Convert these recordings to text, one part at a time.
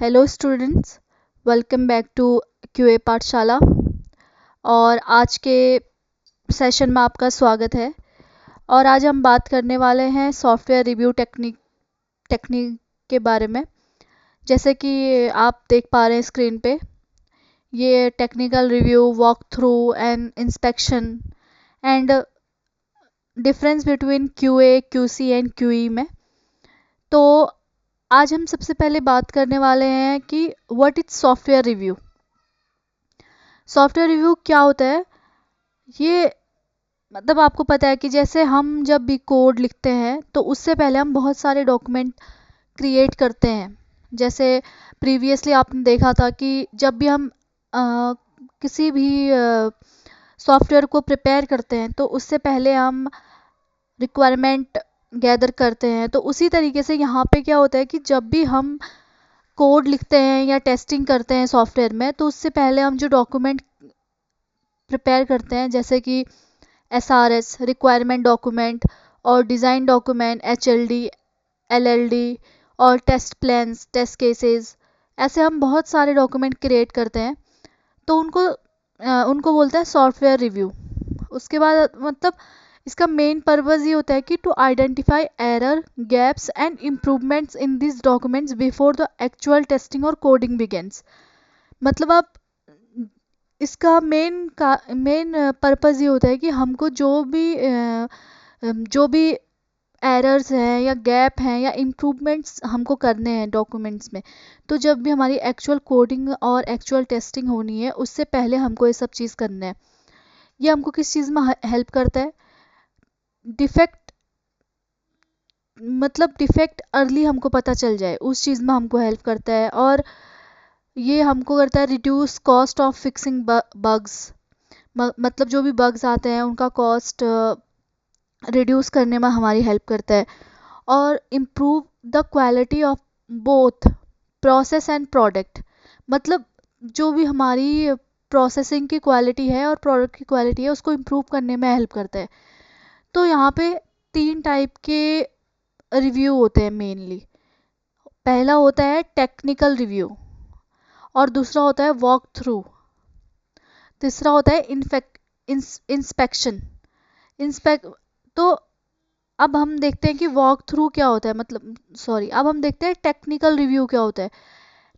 Hello students, welcome back to QA Pathshala. और आज के सेशन में आपका स्वागत है। और आज हम बात करने वाले हैं सॉफ्टवेयर रिव्यू टेक्निक के बारे में। जैसे कि आप देख पा रहे हैं स्क्रीन पे, ये technical review, walk through and inspection and difference between QA, QC and QE में। तो आज हम सबसे पहले बात करने वाले हैं कि what is software review. Software review क्या होता है? ये मतलब आपको पता है कि जैसे हम जब भी कोड लिखते हैं तो उससे पहले हम बहुत सारे डॉक्यूमेंट क्रिएट करते हैं। जैसे प्रीवियसली आपने देखा था कि जब भी हम किसी भी सॉफ्टवेयर को प्रिपेयर करते हैं तो उससे पहले हम रिक्वायरमेंट गैदर करते हैं। तो उसी तरीके से यहाँ पे क्या होता है कि जब भी हम कोड लिखते हैं या टेस्टिंग करते हैं सॉफ्टवेयर में, तो उससे पहले हम जो डॉक्यूमेंट प्रिपेयर करते हैं जैसे कि SRS रिक्वायरमेंट डॉक्यूमेंट और डिज़ाइन डॉक्यूमेंट, HLD, LLD और टेस्ट प्लान्स, टेस्ट केसेस, ऐसे हम बहुत सारे डॉक्यूमेंट क्रिएट करते हैं। तो उनको बोलते हैं सॉफ्टवेयर रिव्यू। उसके बाद मतलब इसका मेन पर्पज़ ये होता है कि to identify error, gaps and improvements in this documents before the actual testing और कोडिंग बिगिंस। मतलब आप इसका मेन पर्पज़ ये होता है कि हमको जो भी एरर्स हैं या गैप हैं या इम्प्रूवमेंट्स हमको करने हैं डॉक्यूमेंट्स में, तो जब भी हमारी एक्चुअल कोडिंग और एक्चुअल टेस्टिंग होनी है उससे पहले हमको ये सब चीज़ करना है। ये हमको किस चीज़ में हेल्प करता है? डिफेक्ट डिफेक्ट अर्ली हमको पता चल जाए उस चीज़ में हमको हेल्प करता है। और ये हमको करता है reduce cost of fixing bugs. मतलब जो भी बग्स आते हैं उनका कॉस्ट रिड्यूस करने में हमारी हेल्प करता है। और improve the quality of both process and product. मतलब जो भी हमारी प्रोसेसिंग की क्वालिटी है और प्रोडक्ट की क्वालिटी है उसको इम्प्रूव करने में हेल्प करता है। तो यहाँ पे 3 टाइप के रिव्यू होते हैं मेनली। पहला होता है टेक्निकल रिव्यू, और दूसरा होता है वॉक थ्रू, तीसरा होता है इंस्पेक्शन। इंस्पेक्ट तो अब हम देखते हैं कि वॉक थ्रू क्या होता है, अब हम देखते हैं टेक्निकल रिव्यू क्या होता है।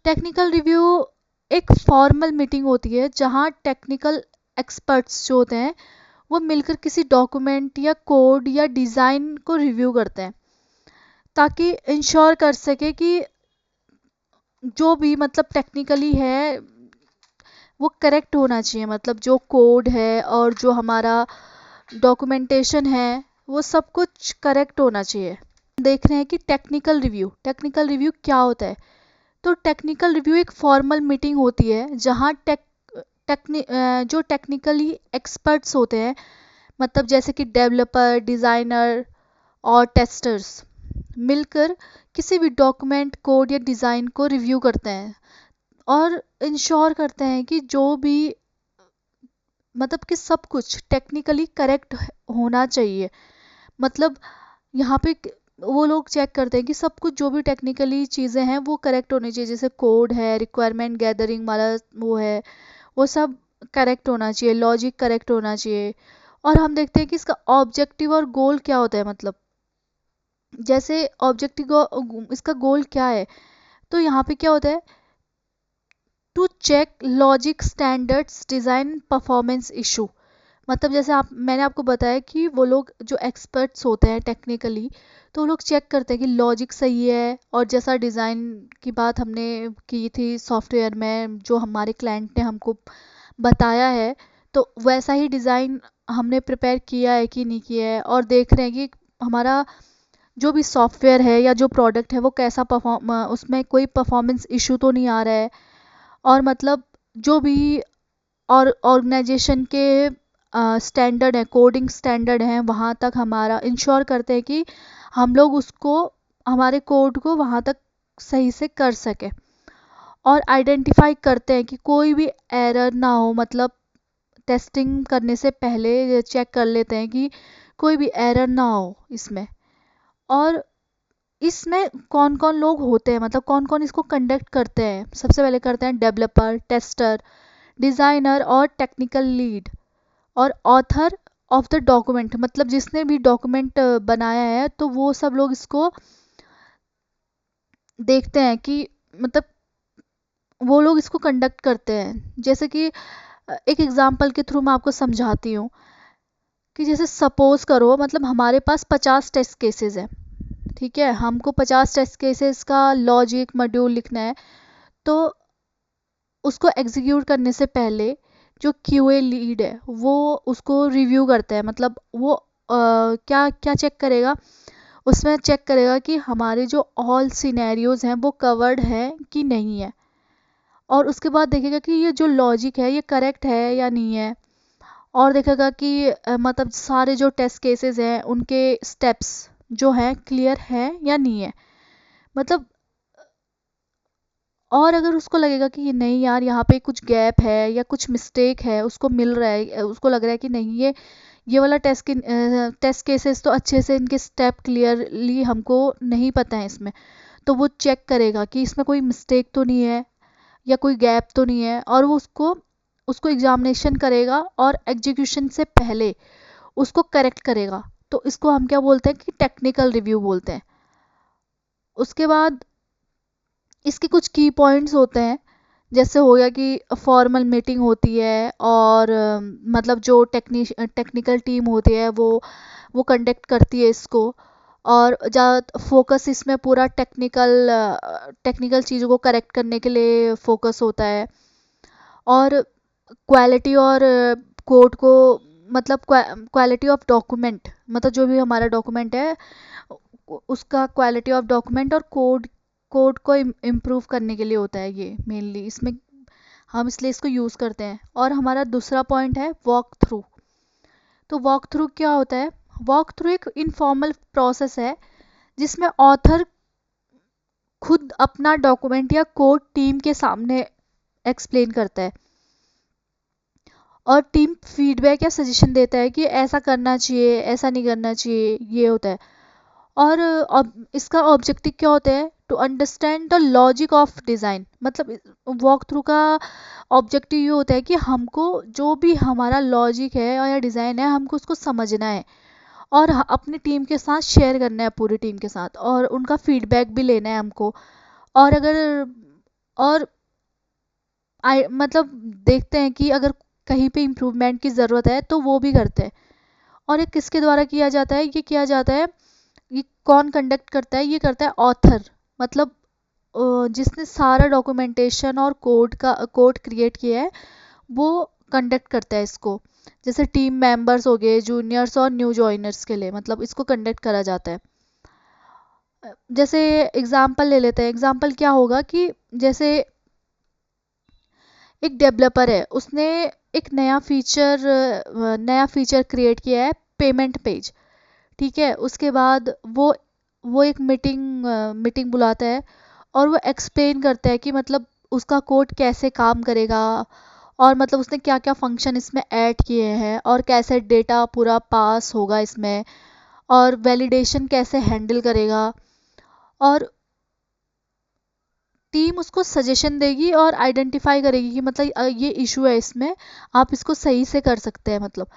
टेक्निकल रिव्यू एक फॉर्मल मीटिंग होती है जहां टेक्निकल एक्सपर्ट्स जो होते हैं वो मिलकर किसी डॉक्यूमेंट या कोड या डिज़ाइन को रिव्यू करते हैं, ताकि इंश्योर कर सके कि जो भी टेक्निकली है वो करेक्ट होना चाहिए। मतलब जो कोड है और जो हमारा डॉक्यूमेंटेशन है वो सब कुछ करेक्ट होना चाहिए। देख रहे हैं कि टेक्निकल रिव्यू क्या होता है। तो टेक्निकल रिव्यू एक फॉर्मल मीटिंग होती है जहां जो टेक्निकली एक्सपर्ट्स होते हैं, मतलब जैसे कि डेवलपर, डिज़ाइनर और टेस्टर्स मिलकर किसी भी डॉक्यूमेंट, कोड या डिज़ाइन को रिव्यू करते हैं और इंश्योर करते हैं कि जो भी कि सब कुछ टेक्निकली करेक्ट होना चाहिए। मतलब यहाँ पे वो लोग चेक करते हैं कि सब कुछ जो भी टेक्निकली चीज़ें हैं वो करेक्ट होनी चाहिए। जैसे कोड है, रिक्वायरमेंट गैदरिंग वाला वो है, वो सब करेक्ट होना चाहिए, लॉजिक करेक्ट होना चाहिए। और हम देखते हैं कि इसका ऑब्जेक्टिव और गोल क्या होता है। मतलब जैसे इसका गोल क्या है, तो यहाँ पे क्या होता है, to check logic, standards, design, performance issue. मतलब जैसे मैंने आपको बताया कि वो लोग जो एक्सपर्ट्स होते हैं टेक्निकली, तो वो लोग चेक करते हैं कि लॉजिक सही है, और जैसा डिज़ाइन की बात हमने की थी सॉफ्टवेयर में, जो हमारे क्लाइंट ने हमको बताया है, तो वैसा ही डिज़ाइन हमने प्रिपेयर किया है कि नहीं किया है। और देख रहे हैं कि हमारा जो भी सॉफ्टवेयर है या जो प्रोडक्ट है वो कैसा उसमें कोई परफॉर्मेंस इशू तो नहीं आ रहा है। और जो भी और ऑर्गेनाइजेशन के स्टैंडर्ड है, कोडिंग स्टैंडर्ड हैं, वहाँ तक हमारा इंश्योर करते हैं कि हम लोग हमारे कोड को वहाँ तक सही से कर सके। और आइडेंटिफाई करते हैं कि कोई भी एरर ना हो। मतलब टेस्टिंग करने से पहले चेक कर लेते हैं कि कोई भी एरर ना हो इसमें। और इसमें कौन कौन लोग होते हैं, मतलब कौन कौन इसको कंडक्ट करते हैं? सबसे पहले करते हैं डेवलपर, टेस्टर, डिज़ाइनर और टेक्निकल लीड, और ऑथर ऑफ द डॉक्यूमेंट, मतलब जिसने भी डॉक्यूमेंट बनाया है तो वो सब लोग इसको देखते हैं कि मतलब वो लोग इसको कंडक्ट करते हैं। जैसे कि एक एग्जांपल के थ्रू मैं आपको समझाती हूँ कि जैसे सपोज करो मतलब हमारे पास 50 टेस्ट केसेस हैं, ठीक है, हमको 50 टेस्ट केसेस का लॉजिक मॉड्यूल लिखना है। तो उसको एग्जीक्यूट करने से पहले जो क्यूए लीड है वो उसको रिव्यू करता है, मतलब वो क्या क्या चेक करेगा, उसमें चेक करेगा कि हमारे जो ऑल सिनेरियोज हैं वो कवर्ड है कि नहीं है, और उसके बाद देखेगा कि ये जो लॉजिक है ये करेक्ट है या नहीं है, और देखेगा कि मतलब सारे जो टेस्ट केसेस हैं उनके स्टेप्स जो हैं क्लियर है या नहीं है, मतलब। और अगर उसको लगेगा कि नहीं यार यहाँ पे कुछ गैप है या कुछ मिस्टेक है, उसको मिल रहा है, उसको लग रहा है कि नहीं ये वाला टेस्ट केसेस तो अच्छे से इनके स्टेप क्लियरली हमको नहीं पता है इसमें, तो वो चेक करेगा कि इसमें कोई मिस्टेक तो नहीं है या कोई गैप तो नहीं है, और वो उसको उसको एग्जामिनेशन करेगा और एग्जीक्यूशन से पहले उसको करेक्ट करेगा। तो इसको हम क्या बोलते हैं कि टेक्निकल रिव्यू बोलते हैं। उसके बाद इसके कुछ की पॉइंट्स होते हैं, जैसे हो गया कि फॉर्मल मीटिंग होती है, और मतलब जो टेक्निकल टीम होती है वो कंडक्ट करती है इसको, और ज़्यादा फोकस इसमें पूरा टेक्निकल चीज़ों को करेक्ट करने के लिए फोकस होता है। और क्वालिटी और कोड को, मतलब क्वालिटी ऑफ डॉक्यूमेंट, मतलब जो भी हमारा डॉक्यूमेंट है उसका क्वालिटी ऑफ डॉक्यूमेंट और कोड कोड को इम्प्रूव करने के लिए होता है ये मेनली इसमें, हम इसलिए इसको यूज़ करते हैं। और हमारा दूसरा पॉइंट है वॉक थ्रू। तो वॉक थ्रू क्या होता है? वॉक थ्रू एक इनफॉर्मल प्रोसेस है जिसमें ऑथर खुद अपना डॉक्यूमेंट या कोड टीम के सामने एक्सप्लेन करता है, और टीम फीडबैक या सजेशन देता है कि ऐसा करना चाहिए, ऐसा नहीं करना चाहिए, ये होता है। और इसका ऑब्जेक्टिव क्या होता है? To understand the logic of design, मतलब वॉक थ्रू का ऑब्जेक्टिव ये होता है कि हमको जो भी हमारा लॉजिक है या डिज़ाइन है हमको उसको समझना है, और अपनी टीम के साथ शेयर करना है, पूरी टीम के साथ, और उनका फीडबैक भी लेना है हमको। और अगर और मतलब देखते हैं कि अगर कहीं पे इम्प्रूवमेंट की ज़रूरत है तो वो भी करते हैं। और ये किसके द्वारा किया जाता है? ये किया जाता है, ये कौन कंडक्ट करता है? ये करता है ऑथर, मतलब जिसने सारा डॉक्यूमेंटेशन और कोड क्रिएट किया है वो कंडक्ट करता है इसको। जैसे टीम मेंबर्स हो गए, जूनियर्स और न्यू जॉइनर्स के लिए मतलब इसको कंडक्ट करा जाता है। जैसे एग्जांपल ले लेते हैं, एग्जांपल क्या होगा कि जैसे एक डेवलपर है, उसने एक नया फीचर क्रिएट किया है, पेमेंट पेज, ठीक है। उसके बाद वो एक मीटिंग बुलाता है, और वो एक्सप्लेन करता है कि मतलब उसका कोड कैसे काम करेगा, और मतलब उसने क्या क्या फंक्शन इसमें ऐड किए हैं, और कैसे डेटा पूरा पास होगा इसमें, और वैलिडेशन कैसे हैंडल करेगा। और टीम उसको सजेशन देगी और आइडेंटिफाई करेगी कि मतलब ये इशू है इसमें, आप इसको सही से कर सकते हैं, मतलब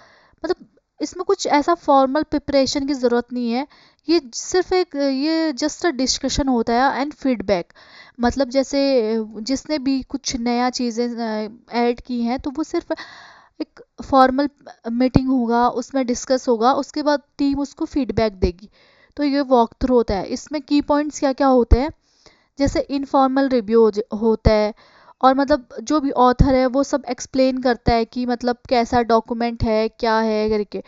इसमें कुछ ऐसा फॉर्मल प्रिपरेशन की ज़रूरत नहीं है। ये सिर्फ एक ये जस्ट अ डिस्कशन होता है एंड फीडबैक, मतलब जैसे जिसने भी कुछ नया चीज़ें ऐड की हैं तो वो सिर्फ एक फॉर्मल मीटिंग होगा, उसमें डिस्कस होगा, उसके बाद टीम उसको फीडबैक देगी। तो ये वॉक थ्रू होता है। इसमें की पॉइंट्स क्या क्या होते हैं? जैसे इनफॉर्मल रिव्यू होता है, और मतलब जो भी ऑथर है वो सब एक्सप्लेन करता है कि मतलब कैसा डॉक्यूमेंट है क्या है करके,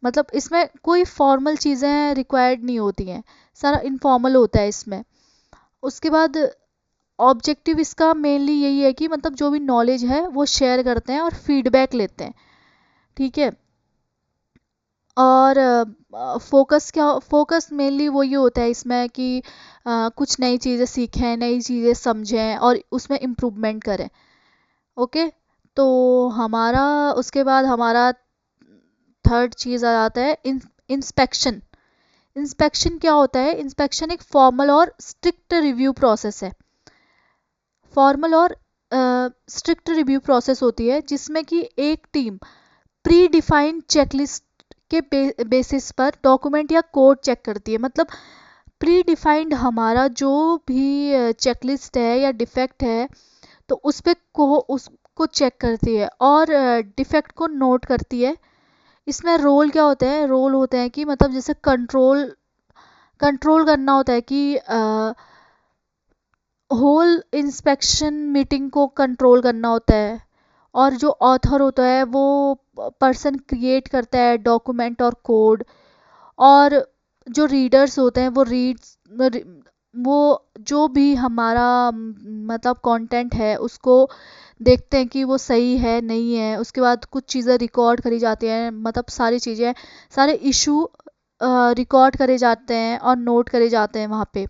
मतलब इसमें कोई फॉर्मल चीज़ें रिक्वायर्ड नहीं होती हैं, सारा इनफॉर्मल होता है इसमें। उसके बाद ऑब्जेक्टिव इसका मेनली यही है कि मतलब जो भी नॉलेज है वो शेयर करते हैं और फीडबैक लेते हैं, ठीक है। और फोकस मेनली वो ये होता है इसमें कि कुछ नई चीज़ें सीखें, नई चीज़ें समझें और उसमें इम्प्रूवमेंट करें। ओके, तो हमारा उसके बाद हमारा थर्ड चीज़ आ जाता है इंस्पेक्शन। इंस्पेक्शन क्या होता है? इंस्पेक्शन एक फॉर्मल और स्ट्रिक्ट रिव्यू प्रोसेस है। फॉर्मल और स्ट्रिक्ट रिव्यू प्रोसेस होती है जिसमें कि एक टीम प्री डिफाइंड चेकलिस्ट के बेसिस पर डॉक्यूमेंट या कोड चेक करती है। मतलब प्री डिफाइंड हमारा जो भी चेकलिस्ट है या डिफेक्ट है तो उस पे को उसको चेक करती है और डिफेक्ट को नोट करती है। इसमें रोल क्या होता है? रोल होते हैं कि मतलब जैसे कंट्रोल कंट्रोल करना होता है कि होल इंस्पेक्शन मीटिंग को कंट्रोल करना होता है। और जो ऑथर होता है वो पर्सन क्रिएट करता है डॉक्यूमेंट और कोड। और जो रीडर्स होते हैं वो जो भी हमारा मतलब कंटेंट है उसको देखते हैं कि वो सही है नहीं है। उसके बाद कुछ चीज़ें रिकॉर्ड करी जाती हैं, मतलब सारी चीज़ें, सारे इशू रिकॉर्ड करे जाते हैं और नोट करे जाते हैं वहाँ पे।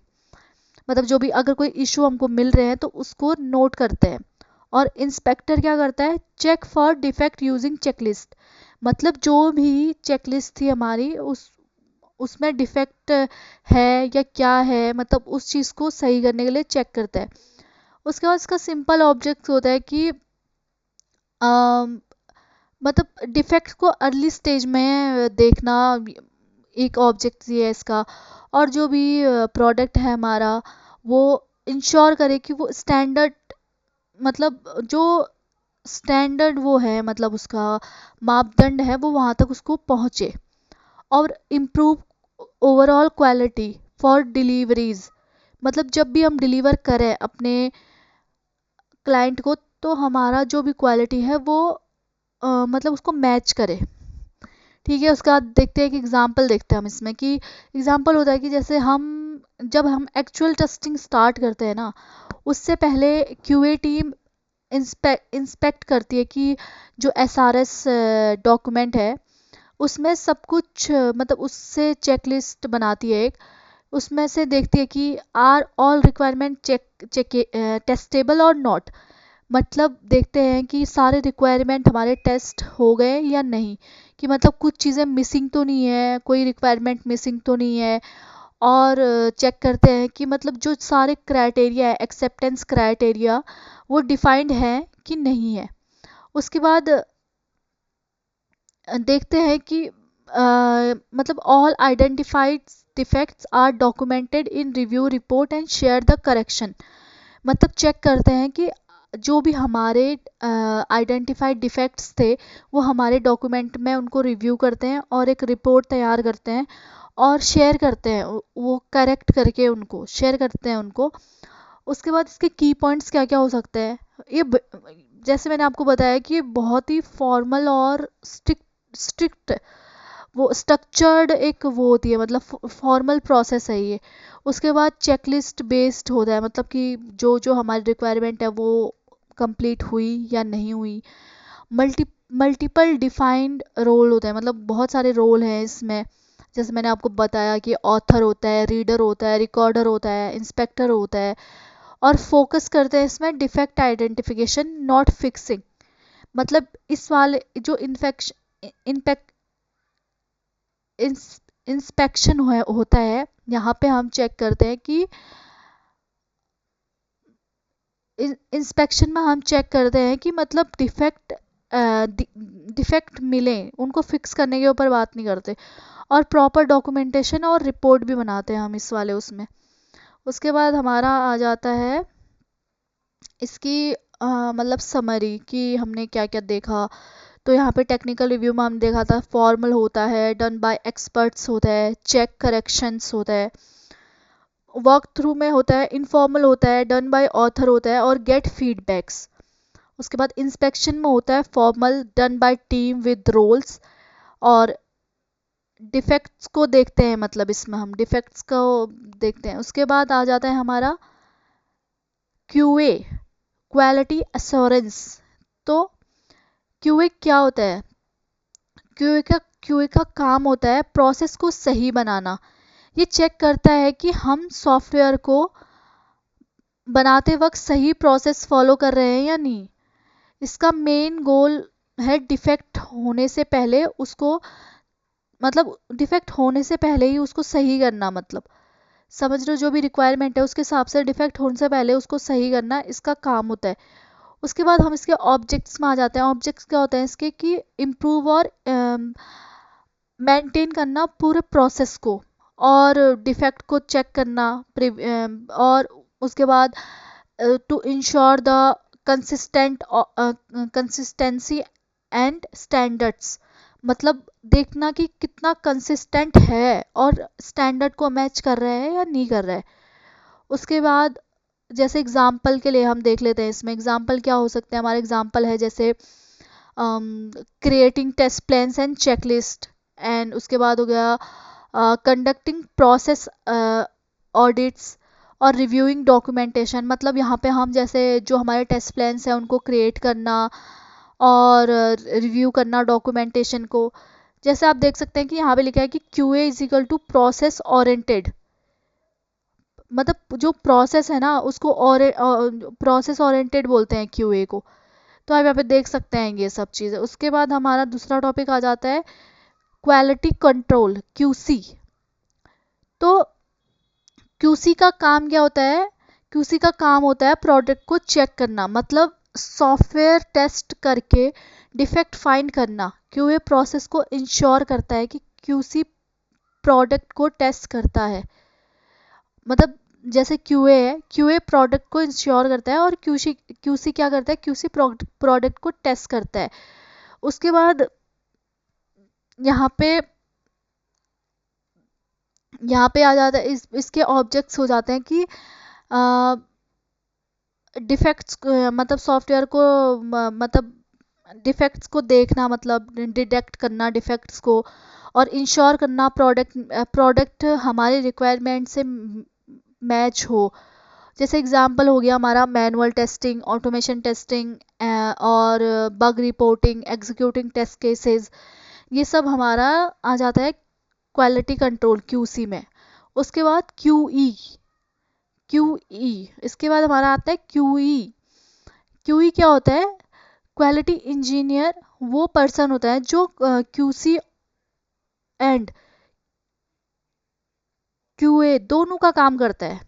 मतलब जो भी अगर कोई इशू हमको मिल रहे हैं तो उसको नोट करते हैं। और इंस्पेक्टर क्या करता है? Check for defect using checklist. मतलब जो भी चेकलिस्ट थी हमारी उसमें डिफेक्ट है या क्या है, मतलब उस चीज़ को सही करने के लिए चेक करता है। उसके बाद इसका सिंपल ऑब्जेक्ट होता है कि अम, मतलब डिफेक्ट को अर्ली स्टेज में देखना एक ऑब्जेक्ट ही है इसका। और जो भी प्रोडक्ट है हमारा वो इंश्योर करे कि वो स्टैंडर्ड, मतलब जो स्टैंडर्ड वो है, मतलब उसका मापदंड है वो वहाँ तक उसको पहुँचे। और improve overall quality for deliveries. मतलब जब भी हम डिलीवर करें अपने क्लाइंट को तो हमारा जो भी क्वालिटी है वो मतलब उसको मैच करे। ठीक है, उसके बाद देखते हैं कि एग्जांपल देखते हैं हम इसमें कि एग्जांपल होता है कि जैसे हम जब हम एक्चुअल टेस्टिंग स्टार्ट करते हैं ना, उससे पहले क्यूए टीम इंस्पेक्ट करती है कि जो एसआरएस डॉक्यूमेंट है उसमें सब कुछ मतलब उससे चेकलिस्ट बनाती है एक। उसमें से देखती है कि are all requirement check check testable और नॉट। मतलब देखते हैं कि सारे रिक्वायरमेंट हमारे टेस्ट हो गए या नहीं, कि मतलब कुछ चीज़ें मिसिंग तो नहीं है, कोई रिक्वायरमेंट मिसिंग तो नहीं है। और चेक करते हैं कि मतलब जो सारे क्राइटेरिया है, एक्सेप्टेंस क्राइटेरिया, वो डिफाइंड है कि नहीं है। उसके बाद देखते हैं कि मतलब all identified defects are documented in review report and share the correction. मतलब चेक करते हैं कि जो भी हमारे आइडेंटिफाइड डिफेक्ट्स थे वो हमारे डॉक्यूमेंट में उनको रिव्यू करते हैं और एक रिपोर्ट तैयार करते हैं और शेयर करते हैं, वो करेक्ट करके उनको शेयर करते हैं उनको। उसके बाद इसके की पॉइंट्स क्या क्या हो सकते हैं? जैसे मैंने आपको बताया कि ये बहुत ही फॉर्मल और स्ट्रिक्ट वो स्ट्रक्चर्ड एक वो होती है, मतलब फॉर्मल प्रोसेस है ये। उसके बाद चेकलिस्ट बेस्ड होता है, मतलब कि जो जो हमारी रिक्वायरमेंट है वो कंप्लीट हुई या नहीं हुई। मल्टी मल्टीपल डिफाइंड रोल होता है, मतलब बहुत सारे रोल हैं इसमें। जैसे मैंने आपको बताया कि ऑथर होता है, रीडर होता है, रिकॉर्डर होता है, इंस्पेक्टर होता है। और फोकस करते हैं इसमें डिफेक्ट आइडेंटिफिकेशन नॉट फिक्सिंग। मतलब इस वाले जो इन्फेक्शन इंस्पेक्शन होता है यहाँ पे हम चेक करते हैं कि इंस्पेक्शन में हम चेक करते हैं कि मतलब डिफेक्ट मिले उनको फिक्स करने के ऊपर बात नहीं करते। और प्रॉपर डॉक्यूमेंटेशन और रिपोर्ट भी बनाते हैं हम इस वाले उसमें। उसके बाद हमारा आ जाता है इसकी मतलब समरी कि हमने क्या क्या देखा। तो यहाँ पे टेक्निकल रिव्यू में हम देखा था फॉर्मल होता है, डन बाय एक्सपर्ट्स होता है, चेक करेक्शंस होता है। वर्क थ्रू में होता है इनफॉर्मल होता है, डन बाय ऑथर होता है और गेट फीडबैक्स। उसके बाद इंस्पेक्शन में होता है formal, done by team with roles. और डिफेक्ट्स को देखते हैं, मतलब इसमें हम डिफेक्ट्स को देखते हैं। उसके बाद आ जाता है हमारा क्यूए, क्वालिटी अश्योरेंस। तो क्यूए क्या होता है? क्यूए का काम होता है प्रोसेस को सही बनाना। ये चेक करता है कि हम सॉफ्टवेयर को बनाते वक्त सही प्रोसेस फॉलो कर रहे हैं या नहीं। इसका मेन गोल है डिफेक्ट होने से पहले उसको मतलब डिफेक्ट होने से पहले ही उसको सही करना, मतलब समझ रहे हो, जो भी रिक्वायरमेंट है उसके हिसाब से डिफेक्ट होने से पहले उसको सही करना इसका काम होता है। उसके बाद हम इसके ऑब्जेक्ट्स में आ जाते हैं। ऑब्जेक्ट्स क्या होते हैं इसके कि इम्प्रूव और मेंटेन करना पूरे प्रोसेस को, और डिफेक्ट को चेक करना, और उसके बाद to ensure the consistent consistency and standards, मतलब देखना कि कितना कंसिस्टेंट है और स्टैंडर्ड को मैच कर रहा है या नहीं कर रहा है। उसके बाद जैसे एग्जाम्पल के लिए हम देख लेते हैं, इसमें एग्जाम्पल क्या हो सकते हैं हमारे। एग्जाम्पल है जैसे creating test plans and checklist, and उसके बाद हो गया कंडक्टिंग प्रोसेस ऑडिट्स और रिव्यूइंग डॉक्यूमेंटेशन। मतलब यहाँ पे हम जैसे जो हमारे टेस्ट प्लान्स हैं उनको क्रिएट करना और रिव्यू करना डॉक्यूमेंटेशन को। जैसे आप देख सकते हैं कि यहाँ पे लिखा है कि QA is equal to process oriented, मतलब जो प्रोसेस है ना उसको और प्रोसेस ओरिएंटेड बोलते हैं QA को। तो आप यहाँ पे देख सकते हैं ये सब चीज़ें। उसके बाद हमारा दूसरा टॉपिक आ जाता है क्वालिटी कंट्रोल, QC। तो QC का काम क्या होता है? QC का काम होता है प्रोडक्ट को चेक करना, मतलब सॉफ्टवेयर टेस्ट करके डिफेक्ट फाइंड करना। QA प्रोसेस को इंश्योर करता है कि QC प्रोडक्ट को टेस्ट करता है, मतलब जैसे QA है, QA प्रोडक्ट को इंश्योर करता है और QC क्या करता है? QC प्रोडक्ट को टेस्ट करता है। उसके बाद यहाँ पे आ जाता है, इसके ऑब्जेक्ट्स हो जाते हैं कि डिफेक्ट्स, मतलब सॉफ्टवेयर को मतलब डिफेक्ट्स को देखना, मतलब डिटेक्ट करना डिफेक्ट्स को, और इंश्योर करना प्रोडक्ट हमारी रिक्वायरमेंट से मैच हो। जैसे एग्जांपल हो गया हमारा मैनुअल टेस्टिंग, ऑटोमेशन टेस्टिंग और bug reporting, executing test cases, ये सब हमारा आ जाता है क्वालिटी कंट्रोल QC में। उसके बाद QE, इसके बाद हमारा आता है QE क्या होता है? क्वालिटी इंजीनियर वो पर्सन होता है जो QC एंड QA दोनों का काम करता है,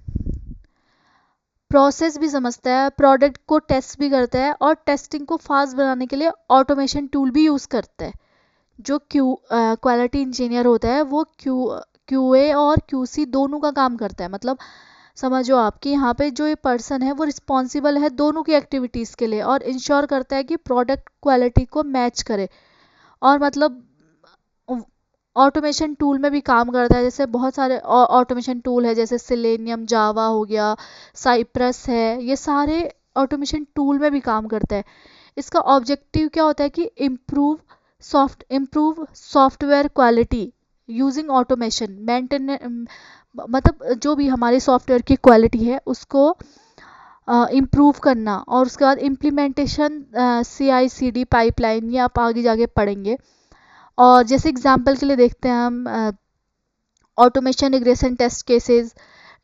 प्रोसेस भी समझता है, प्रोडक्ट को टेस्ट भी करता है, और टेस्टिंग को फास्ट बनाने के लिए ऑटोमेशन टूल भी यूज़ करता है। जो क्वालिटी इंजीनियर होता है वो QA और QC दोनों का काम करता है। मतलब समझो आपकी यहाँ पे जो ये पर्सन है वो रिस्पॉन्सिबल है दोनों की एक्टिविटीज़ के लिए, और इंश्योर करता है कि प्रोडक्ट क्वालिटी को मैच करे। और मतलब ऑटोमेशन टूल में भी काम करता है, जैसे बहुत सारे ऑटोमेशन टूल है, जैसे सिलेनियम, जावा हो गया, साइप्रस है, ये सारे ऑटोमेशन टूल में भी काम करता है। इसका ऑब्जेक्टिव क्या होता है कि improve software quality using automation, maintain, मतलब जो भी हमारी सॉफ्टवेयर की क्वालिटी है उसको इम्प्रूव करना। और उसके बाद इम्प्लीमेंटेशन CI/CD पाइपलाइन, ये आप आगे जाके पढ़ेंगे। और जैसे एग्जांपल के लिए देखते हैं हम automation regression test cases,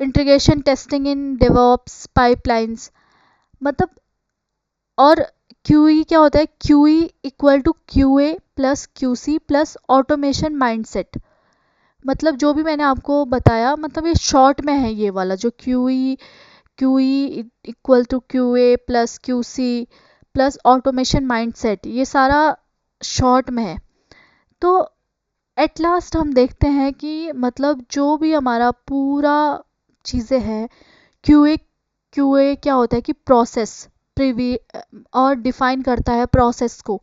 integration testing in DevOps pipelines, मतलब। और QE क्या होता है? QE equal to QA plus QC plus automation mindset, मतलब जो भी मैंने आपको बताया, मतलब ये शॉर्ट में है ये वाला जो QE equal to QA plus QC plus automation mindset, ये सारा शॉर्ट में है। तो एट लास्ट हम देखते हैं कि मतलब जो भी हमारा पूरा चीज़ें हैं, QA क्या होता है कि प्रोसेस प्रीवी और डिफाइन करता है प्रोसेस को।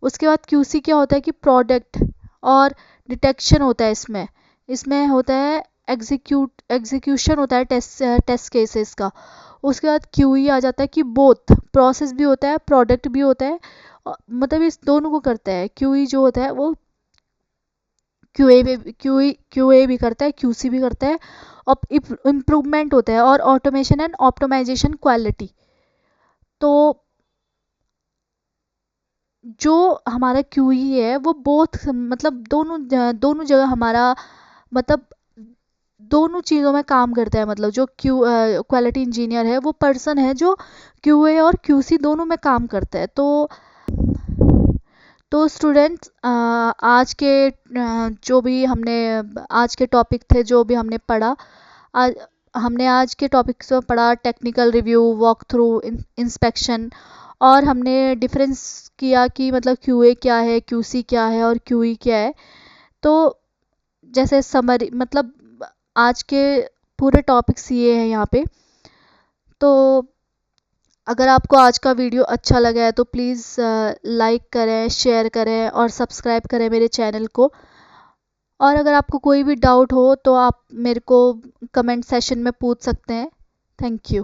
उसके बाद QC क्या होता है कि प्रोडक्ट और डिटेक्शन होता है, इसमें होता है एग्जीक्यूशन होता है टेस्ट केसेस का। उसके बाद QE आ जाता है कि बोथ प्रोसेस भी होता है प्रोडक्ट भी होता है, मतलब इस दोनों को करता है। QE जो होता है वो QA भी करता है, QC भी करता है, और इम्प्रूवमेंट होता है, और ऑटोमेशन एंड ऑप्टिमाइजेशन क्वालिटी। तो जो हमारा QE है वो बोथ, मतलब दोनों जगह हमारा, मतलब दोनों चीज़ों में काम करता है। मतलब जो क्वालिटी इंजीनियर है वो पर्सन है जो QA और QC दोनों में काम करता है। तो तो स्टूडेंट्स आज के जो भी हमने आज के टॉपिक थे, जो भी हमने पढ़ा, आज हमने आज के टॉपिक्स में पढ़ा technical review, walk through, inspection, और हमने डिफरेंस किया कि मतलब क्यूए क्या है, क्यूसी क्या है और क्यूई क्या है। तो जैसे समरी मतलब आज के पूरे टॉपिक्स ये हैं यहाँ पे। तो अगर आपको आज का वीडियो अच्छा लगा है तो प्लीज़ लाइक करें, शेयर करें और सब्सक्राइब करें मेरे चैनल को। और अगर आपको कोई भी डाउट हो तो आप मेरे को कमेंट सेशन में पूछ सकते हैं। Thank you.